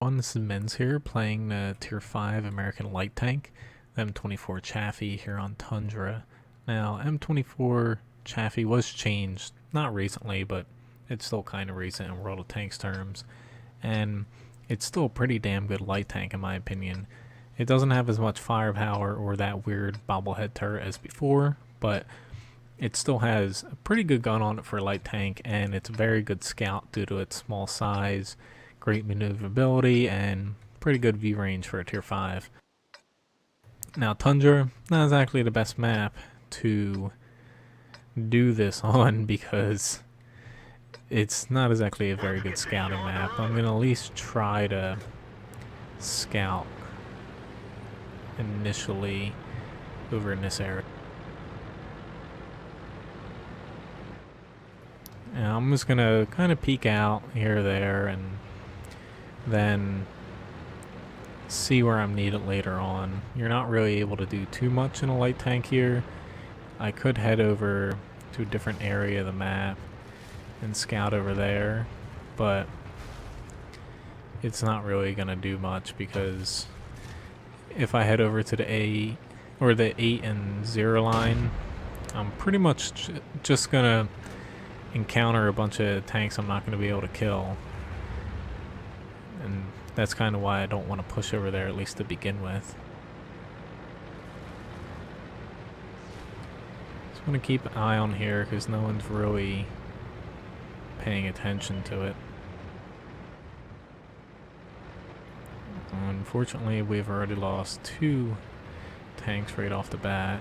This is Men's here playing the Tier 5 American Light Tank, the M24 Chaffee here on Tundra. Now, M24 Chaffee was changed, not recently, but it's still kind of recent in World of Tanks terms, and it's still a pretty damn good light tank in my opinion. It doesn't have as much firepower or that weird bobblehead turret as before, but it still has a pretty good gun on it for a light tank, and it's a very good scout due to its small size, great maneuverability, and pretty good view range for a tier 5. Now Tundra, not exactly the best map to do this on because it's not exactly a very good scouting map. I'm going to at least try to scout initially over in this area. And I'm just going to kind of peek out here or there and then see where I'm needed later on. You're not really able to do too much in a light tank here. I could head over to a different area of the map and scout over there, but it's not really going to do much because if I head over to the A or the 8 and 0 line, I'm pretty much just going to encounter a bunch of tanks I'm not going to be able to kill. And that's kind of why I don't want to push over there, at least to begin with. Just want to keep an eye on here because no one's really paying attention to it. Unfortunately, we've already lost 2 tanks right off the bat.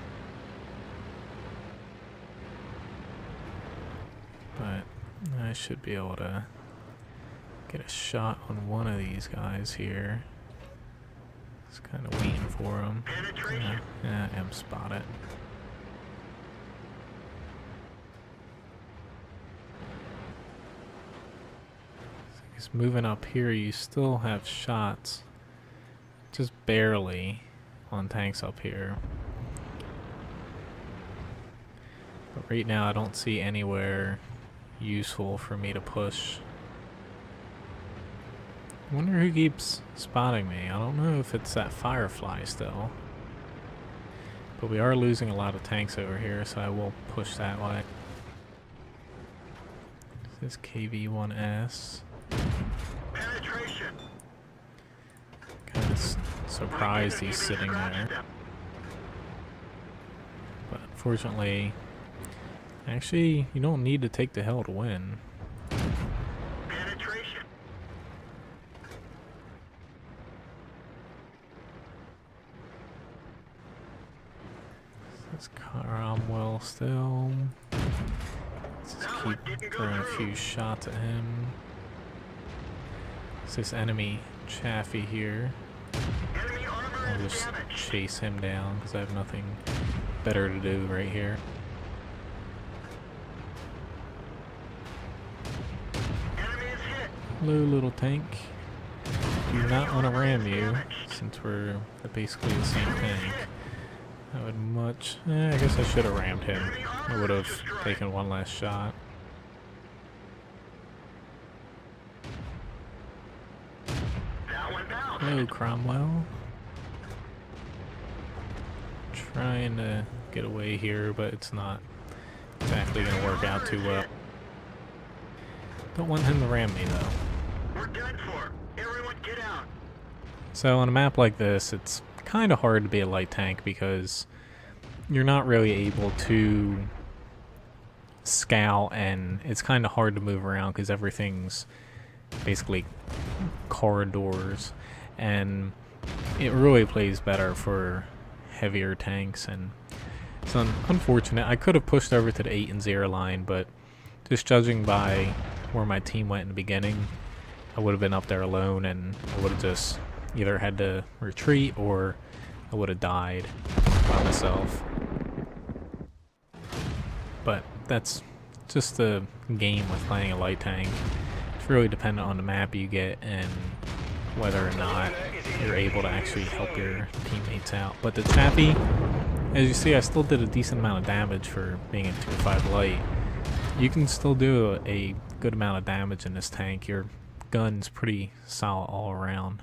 But I should be able to get a shot on one of these guys here. Just kind of waiting for him. Yeah, M spot it. So he's moving up here. You still have shots, just barely, on tanks up here. But right now I don't see anywhere useful for me to push. I wonder who keeps spotting me. I don't know if it's that Firefly still. But we are losing a lot of tanks over here, so I will push that way. This is KV-1S. Penetration. Kind of surprised he's sitting there. But unfortunately, actually, you don't need to take the hill to win. Penetration. This Cromwell still. Let's just keep throwing a few shots at him. It's this enemy Chaffee here. Enemy armor I'll is just damaged. chase him down because I have nothing better to do right here. Enemy is hit. Hello, little tank. Do not want to ram you since we're basically the same tank. I would much. I guess I should have rammed him. I would have taken one last shot. That one down. Hello, Cromwell. Trying to get away here, but it's not exactly going to work out too well. Don't want him to ram me, though. We're done for. Everyone get out. So on a map like this, it's kind of hard to be a light tank because you're not really able to scout, and it's kind of hard to move around because everything's basically corridors, and it really plays better for heavier tanks. And it's unfortunate. I could have pushed over to the 8 and 0 line, but just judging by where my team went in the beginning, I would have been up there alone, and I would have just either had to retreat or I would have died by myself. But that's just the game with playing a light tank. It's really dependent on the map you get and whether or not you're able to actually help your teammates out. But the Chaffee, as you see, I still did a decent amount of damage for being a tier 5 light. You can still do a good amount of damage in this tank. You're gun's pretty solid all around.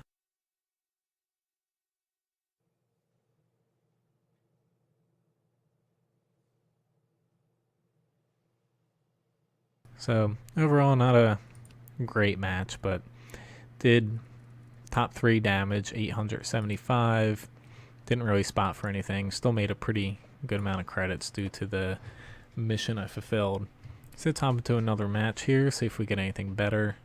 So overall, not a great match, but did top 3 damage, 875. Didn't really spot for anything. Still made a pretty good amount of credits due to the mission I fulfilled. So let's hop into another match here, see if we get anything better.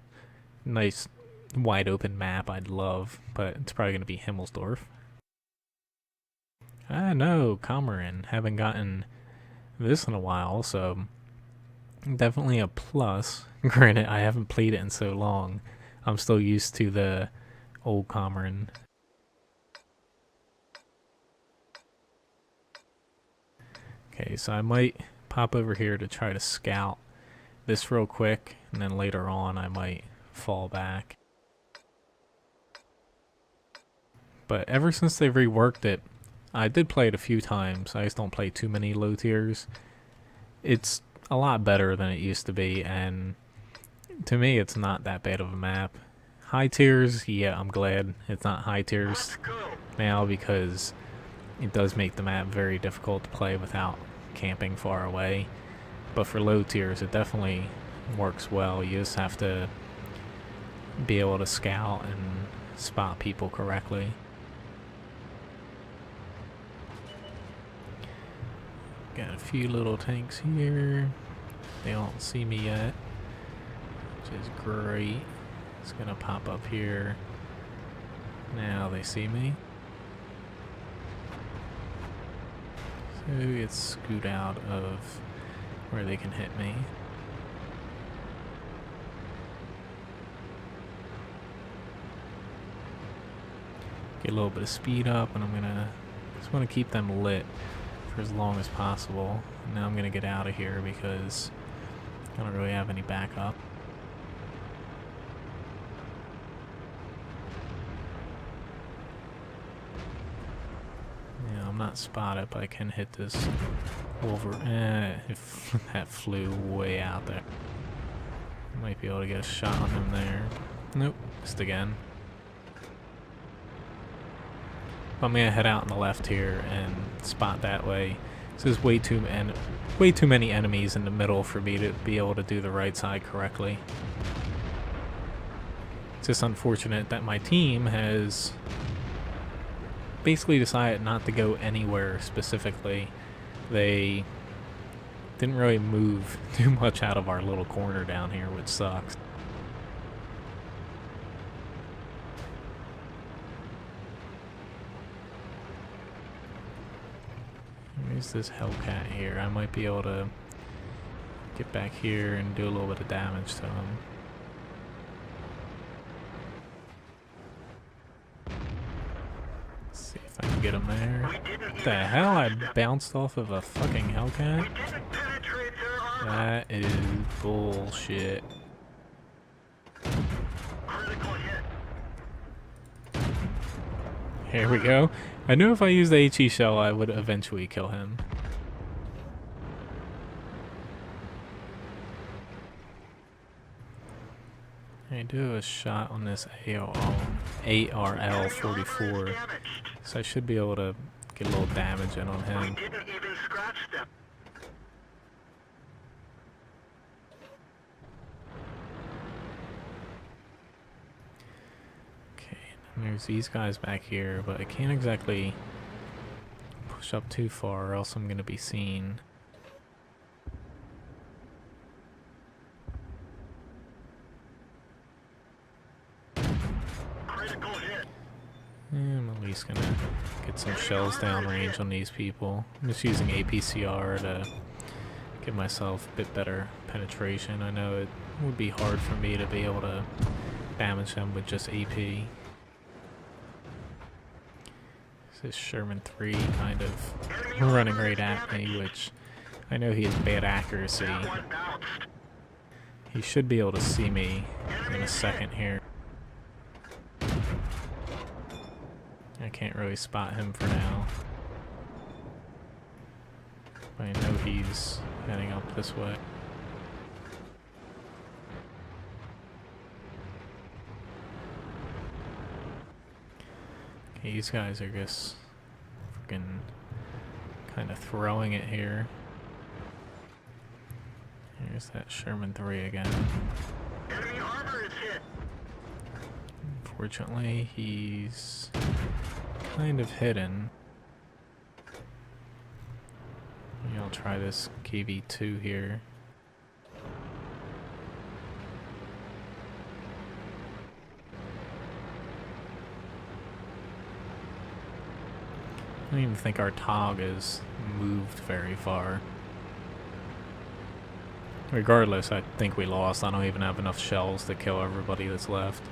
Nice wide open map I'd love, but it's probably going to be Himmelsdorf. Ah no, Commorin. Haven't gotten this in a while, so definitely a plus. Granted, I haven't played it in so long. I'm still used to the old Commorin. Okay, so I might pop over here to try to scout this real quick, and then later on I might fall back. But ever since they've reworked it, I did play it a few times. I just don't play too many low tiers. It's a lot better than it used to be, and to me it's not that bad of a map. High tiers, yeah, I'm glad it's not high tiers now, because it does make the map very difficult to play without camping far away. But for low tiers, it definitely works well. You just have to be able to scout and spot people correctly. Got a few little tanks here. They don't see me yet, which is great. It's gonna pop up here. Now they see me. So it's scoot out of where they can hit me. Get a little bit of speed up, and I'm gonna just want to keep them lit for as long as possible. Now I'm gonna get out of here because I don't really have any backup. Yeah, I'm not spotted, but I can hit this Wolverine. If that flew way out there. Might be able to get a shot on him there. Nope, missed again. I'm gonna head out on the left here and spot that way. So there's way too many enemies in the middle for me to be able to do the right side correctly. It's just unfortunate that my team has basically decided not to go anywhere specifically. They didn't really move too much out of our little corner down here, which sucks. There's this Hellcat here. I might be able to get back here and do a little bit of damage to him. Let's see if I can get him there. What the hell? I bounced off of a fucking Hellcat? That is bullshit. Here we go. I knew if I used the HE shell, I would eventually kill him. I do a shot on this ARL-44, so I should be able to get a little damage in on him. There's these guys back here, but I can't exactly push up too far or else I'm going to be seen. I'm at least going to get some shells downrange on these people. I'm just using APCR to give myself a bit better penetration. I know it would be hard for me to be able to damage them with just AP. This Sherman 3 kind of running right at me, which I know he has bad accuracy. He should be able to see me in a second here. I can't really spot him for now. But I know he's heading up this way. These guys are just freaking kind of throwing it here. Here's that Sherman 3 again. Enemy armor is hit. Unfortunately, he's kind of hidden. Maybe I'll try this KV-2 here. I don't even think our TOG has moved very far. Regardless, I think we lost. I don't even have enough shells to kill everybody that's left.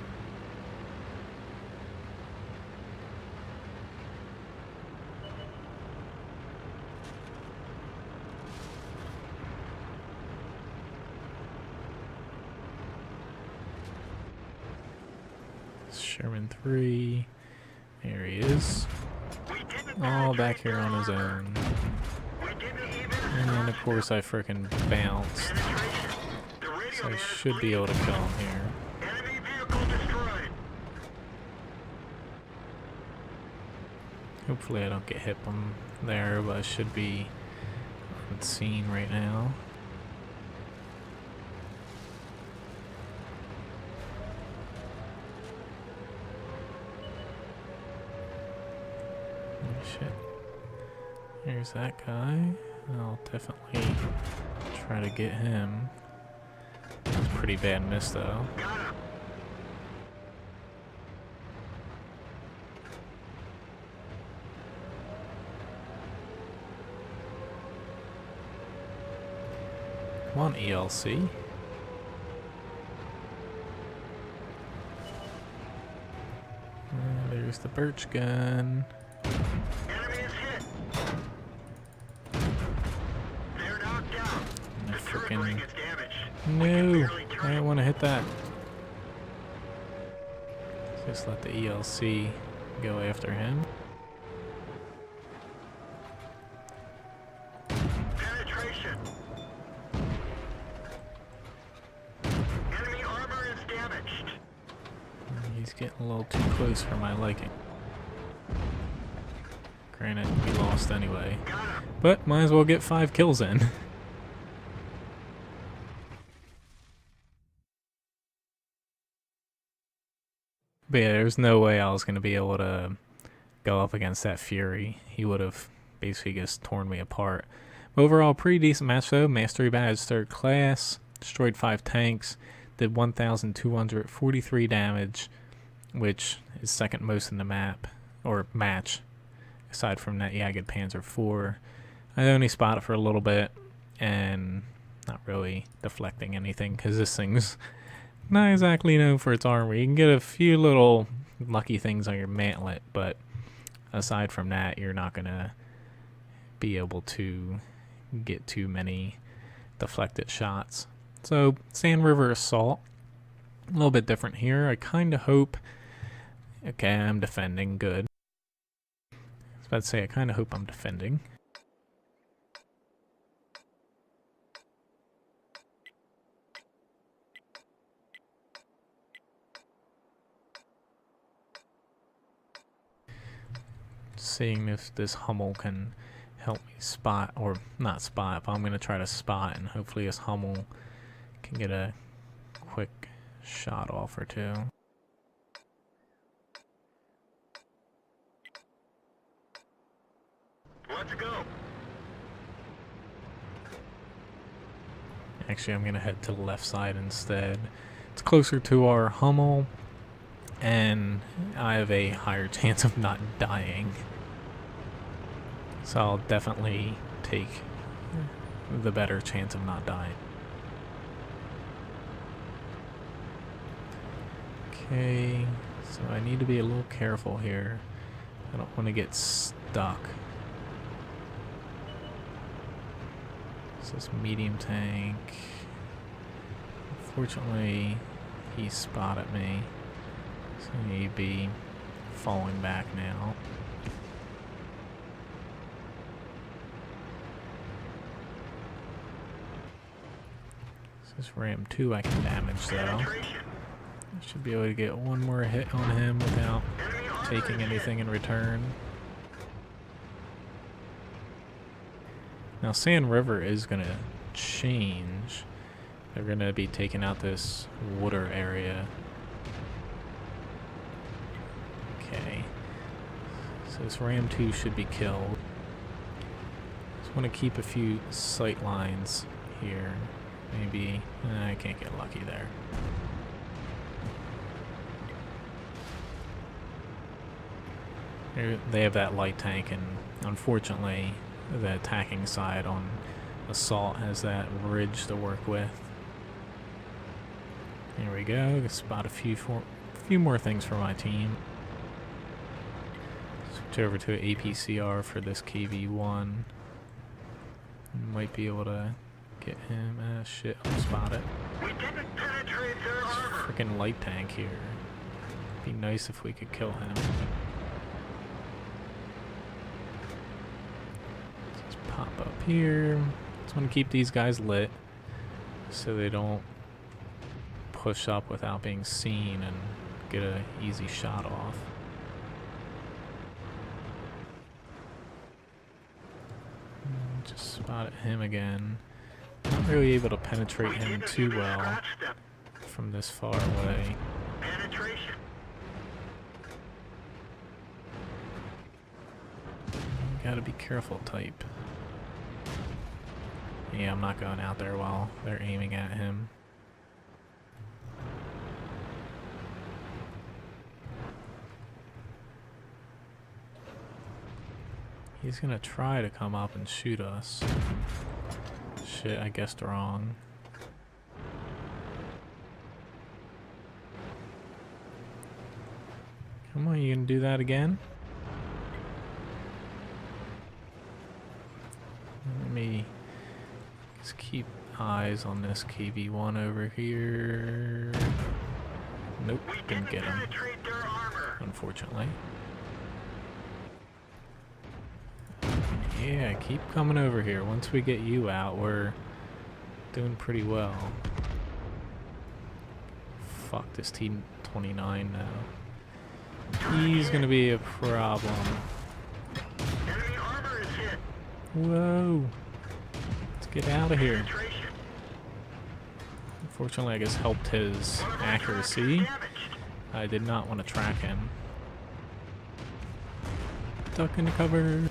Sherman 3. There he is. All back here on his own. And of course I frickin' bounced. So I should be able to kill him here. Enemy vehicle destroyed. Hopefully I don't get hit from there, but I should be on scene right now. Shit. Here's that guy. I'll definitely try to get him. That's a pretty bad miss though. Come on, ELC. There's the birch gun. Enemy is hit. They're knocked out. And The turret ring is damaged. No, barely turn I it. don't want to hit that. Just let the ELC go after him. Penetration. Enemy armor is damaged. He's getting a little too close for my liking. Granted, we lost anyway. Got him. But might as well get 5 kills in. But yeah, there's no way I was going to be able to go up against that Fury. He would have basically just torn me apart. Overall, pretty decent match though. Mastery badge 3rd class. Destroyed 5 tanks. Did 1,243 damage, which is 2nd most in the map, or match. Aside from that Jagged Panzer IV. I only spotted for a little bit, and not really deflecting anything, because this thing's not exactly known for its armor. You can get a few little lucky things on your mantlet, but aside from that, you're not going to be able to get too many deflected shots. So, Sand River Assault, a little bit different here. I kind of hope... Okay, I'm defending, good. I was about to say, I kind of hope I'm defending. Seeing if this Hummel can help me spot, or not spot, but I'm going to try to spot, and hopefully this Hummel can get a quick shot off or two. Let's go. Actually, I'm going to head to the left side instead. It's closer to our Hummel, and I have a higher chance of not dying. So I'll definitely take the better chance of not dying. Okay, so I need to be a little careful here. I don't want to get stuck. This is medium tank. Unfortunately, he spotted me. So he'd be falling back now. This is Ram 2 I can damage though. Penetration. Should be able to get one more hit on him without taking anything in return. Now Sand River is going to change. They're going to be taking out this water area. Okay. So this Ram 2 should be killed. Just want to keep a few sight lines here. Maybe I can't get lucky there. They have that light tank, and unfortunately the attacking side on assault has that ridge to work with. Here we go. Spot a few more things for my team. Switch over to APCR for this KV-1. Might be able to get him. Ah, shit, I'll spot it. We didn't penetrate their armor. Freaking light tank here. Be nice if we could kill him. Just pop up here. Just want to keep these guys lit so they don't push up without being seen and get an easy shot off. Just spotted him again. Not really able to penetrate him too well from this far away. Penetration. Gotta be careful, type. Yeah, I'm not going out there while they're aiming at him. He's gonna try to come up and shoot us. Shit, I guessed wrong. Come on, you gonna do that again? Let me just keep eyes on this KV-1 over here. Nope, didn't get him, unfortunately. Yeah, keep coming over here. Once we get you out, we're doing pretty well. Fuck this T-29 now. He's gonna be a problem. Enemy armor is hit. Whoa. Let's get out of here. Unfortunately, I guess helped his accuracy. I did not want to track him. Duck into cover.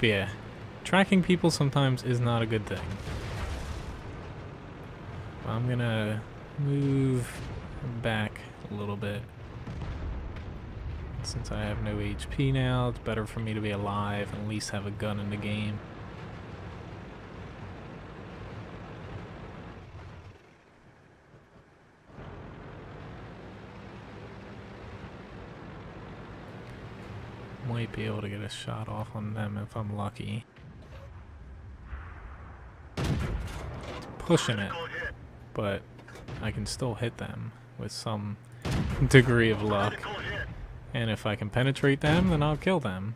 But yeah, tracking people sometimes is not a good thing. I'm gonna move back a little bit. Since I have no HP now, it's better for me to be alive and at least have a gun in the game. Might be able to get a shot off on them if I'm lucky. It's pushing it, but I can still hit them with some degree of luck. And if I can penetrate them, then I'll kill them.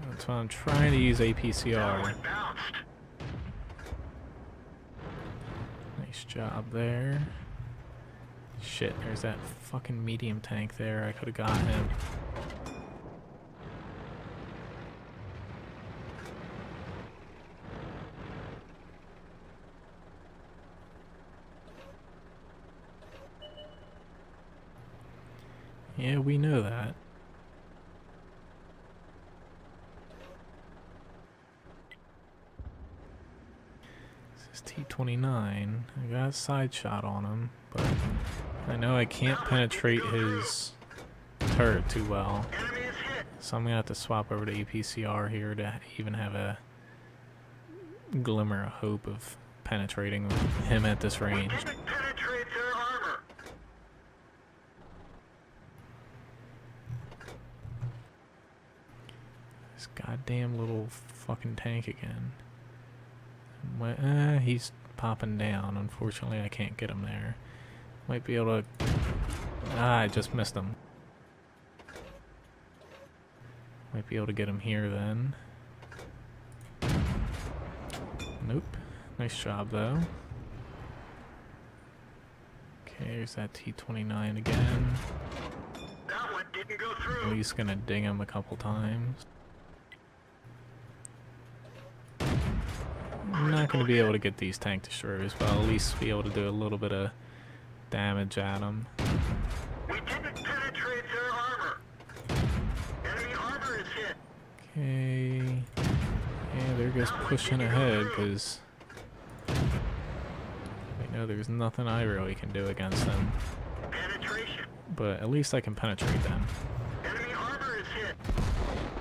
That's why I'm trying to use APCR. Nice job there. Shit, there's that fucking medium tank there. I could have got him. Yeah, we know that. This is T-29. I got a side shot on him, but I know I can't penetrate his turret too well. So I'm gonna have to swap over to APCR here to even have a glimmer of hope of penetrating him at this range. This goddamn little fucking tank again. He's popping down. Unfortunately, I can't get him there. Might be able to... I just missed him. Might be able to get him here then. Nope. Nice job though. Okay, here's that T-29 again. That one didn't go At through. least gonna ding him a couple times. I'm not gonna be able to get these tank destroyers, but I'll at least be able to do a little bit of damage at them. We didn't penetrate their armor. Enemy armor is hit. Okay. Yeah, they're just pushing ahead because they know there's nothing I really can do against them. Penetration. But at least I can penetrate them. Enemy armor is hit.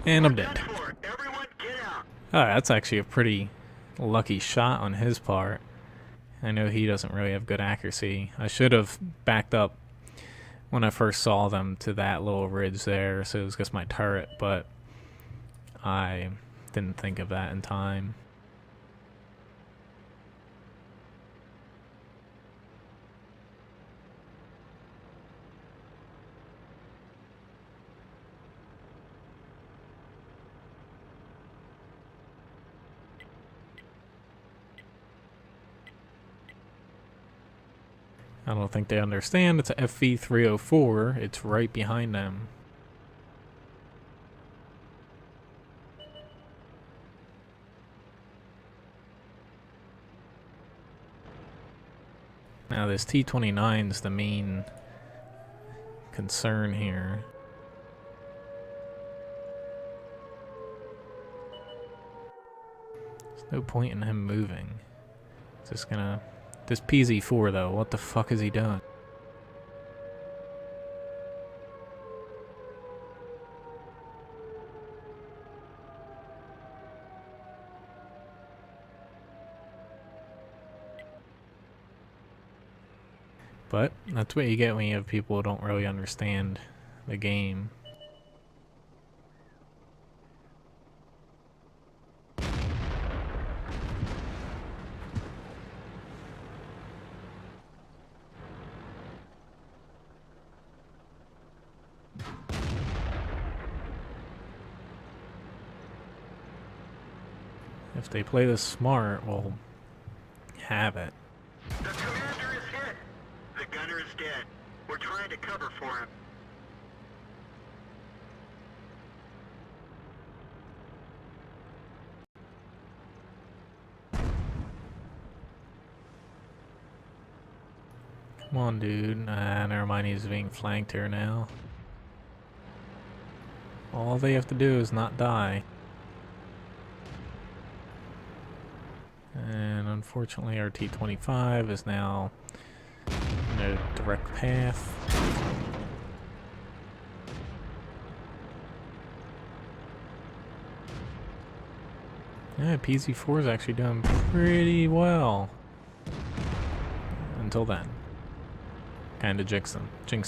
And I'm dead. Done for. Everyone get out. Alright, that's actually a pretty lucky shot on his part. I know he doesn't really have good accuracy. I should have backed up when I first saw them to that little ridge there, so it was just my turret, but I didn't think of that in time. I don't think they understand. It's a FV-304. It's right behind them. Now this T-29 is the main concern here. There's no point in him moving. It's just gonna... This PZ-4 though, what the fuck is he doing? But that's what you get when you have people who don't really understand the game. If they play this smart, we'll have it. The commander is hit. The gunner is dead. We're trying to cover for him. Come on, dude. Never mind, he's being flanked here now. All they have to do is not die. And unfortunately our T-25 is now in a direct path. Yeah, PZ-4 is actually doing pretty well. Until then. Kinda jinxed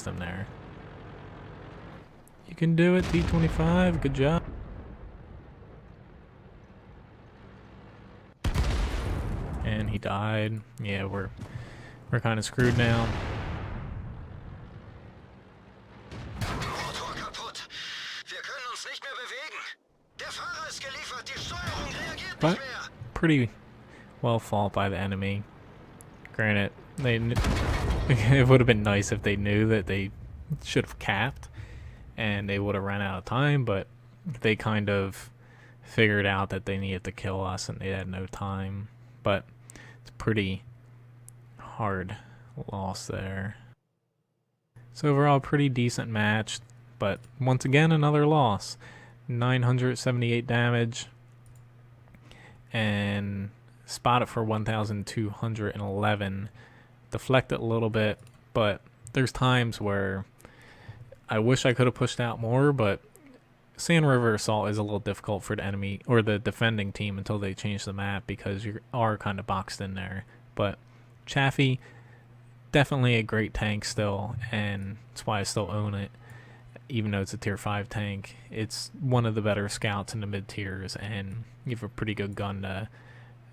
them there. You can do it, T-25, good job. And he died. Yeah, we're kind of screwed now. Motor kaputt. Wir können uns nicht mehr bewegen. Der Fahrer ist geliefert. Die Steuerung reagiert But nicht mehr. pretty well fought by the enemy. Granted, it would have been nice if they knew that they should have capped and they would have run out of time, but they kind of figured out that they needed to kill us and they had no time. But it's a pretty hard loss there. So overall, pretty decent match, but once again, another loss. 978 damage and spotted for 1,211. Deflected a little bit, but there's times where I wish I could have pushed out more, but Sand River Assault is a little difficult for the enemy or the defending team until they change the map because you are kind of boxed in there. But Chaffee, definitely a great tank still, and that's why I still own it. Even though it's a tier 5 tank, it's one of the better scouts in the mid tiers, and you have a pretty good gun to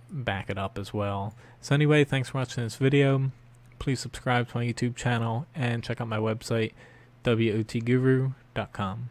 back it up as well. So anyway, thanks for watching this video. Please subscribe to my YouTube channel and check out my website, wotguru.com.